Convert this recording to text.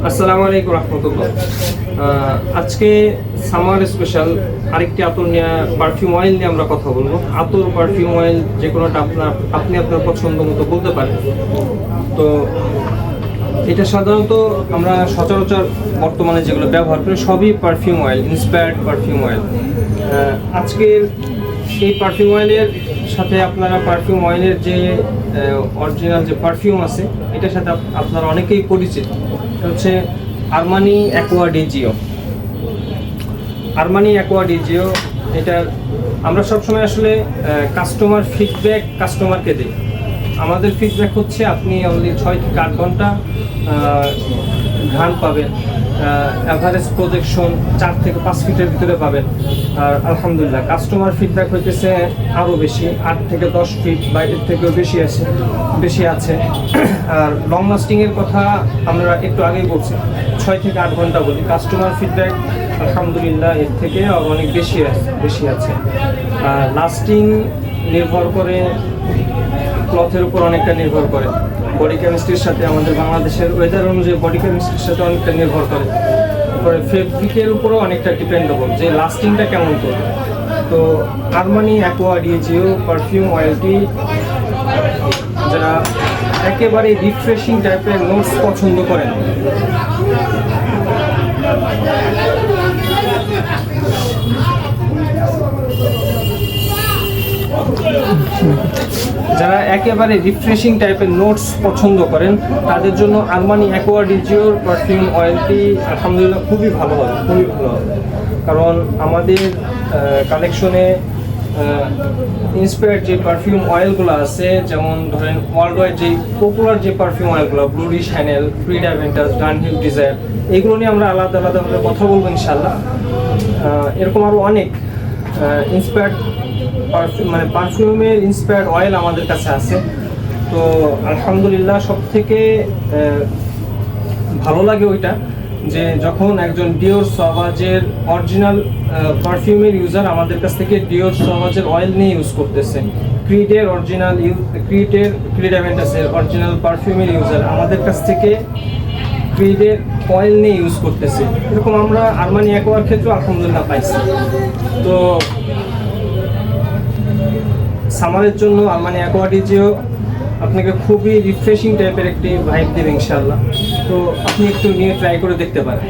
আসসালামু আলাইকুম রহমতুল্লাহ। আজকে সামার স্পেশাল আরেকটি আতর নিয়ে পারফিউম অয়েল নিয়ে আমরা কথা বলবো। আতর পারফিউম অয়েল যে কোনোটা আপনি আপনার পছন্দ মতো বলতে পারেন। তো এটা সাধারণত আমরা সচরাচর বর্তমানে যেগুলো ব্যবহার করি সবই perfume oil, inspired perfume oil. আজকের এই পারফিউম অয়েলের সাথে আপনারা পারফিউম অয়েলের যে অরিজিনাল যে পারফিউম আছে এটার সাথে আপনারা অনেকেই পরিচিত। হচ্ছে Armani acqua di Jio. Armani acqua di Jio এটার আমরা সবসময় আসলে কাস্টমার ফিডব্যাক কাস্টমারকে দিই। আমাদের ফিডব্যাক হচ্ছে আপনি অনলি 6 থেকে 8 ঘন্টা ঘ্রাণ পাবেন, অ্যাভারেজ প্রজেকশন 4 থেকে 5 ফিটের ভিতরে পাবেন। আর আলহামদুলিল্লাহ কাস্টমার ফিডব্যাক হইতেছে আরও বেশি, 8 থেকে 10 ফিট বাইরের থেকেও বেশি আছে। আর লং লাস্টিংয়ের কথা আমরা একটু আগেই বলছি, 6 থেকে 8 ঘন্টা বলি। কাস্টমার ফিডব্যাক আলহামদুলিল্লাহ এর থেকে অনেক বেশি আছে। লাস্টিং নির্ভর করে ক্লথের উপর অনেকটা নির্ভর করে, বডি কেমিস্ট্রির সাথে আমাদের বাংলাদেশের ওয়েদার অনুযায়ী বডি কেমিস্ট্রির সাথে অনেকটা নির্ভর করে। তারপরে ফেব্রিকের উপরও অনেকটা ডিপেন্ডেবল যে লাস্টিংটা কেমন করবে। তো Armani acqua di gio perfume অয়েলটি যারা একেবারে রিফ্রেশিং টাইপের নোটস পছন্দ করেন, যারা একেবারে রিফ্রেশিং টাইপের নোটস পছন্দ করেন তাদের জন্য আরমানি অ্যাকোয়া ডি জিওর পারফিউম অয়েলটি আলহামদুলিল্লাহ খুবই ভালো হবে। কারণ আমাদের কালেকশনে ইন্সপায়ার্ড যে পারফিউম অয়েলগুলো আছে, যেমন ধরেন ওয়ার্ল্ড ওয়াইড যে পপুলার যে perfume অয়েলগুলো, ব্লুরি channel, ফ্রিড Aventus, Dunhill desire, এইগুলো নিয়ে আমরা আলাদাভাবে কথা বলবো ইনশাল্লাহ। এরকম আরও অনেক ইন্সপায়ার্ড পারফিউমের ইন্সপায়ার্ড অয়েল আমাদের কাছে আছে। তো আলহামদুলিল্লাহ সবথেকে ভালো লাগে ওইটা যে যখন একজন ডিওর সাভাজের অরিজিনাল পারফিউমের ইউজার আমাদের কাছ থেকে ডিওর সাভাজের অয়েল নিয়ে ইউজ করতেছে, ক্রিডের অরিজিনাল ক্রিড অ্যাভেন্টাসের অরিজিনাল পারফিউমের ইউজার আমাদের কাছ থেকে ক্রিডের অয়েল নিয়ে ইউজ করতেছে। এরকম আমরা আরমানি অ্যাকোয়ার ক্ষেত্রে আলহামদুলিল্লাহ পাইছি। তো সামারের জন্য আরমানি অ্যাকোয়া ডি জিও আপনাকে খুবই রিফ্রেশিং টাইপের একটি ভাইব দেবে ইনশাআল্লাহ। তো আপনি একটু নিয়ে ট্রাই করে দেখতে পারেন।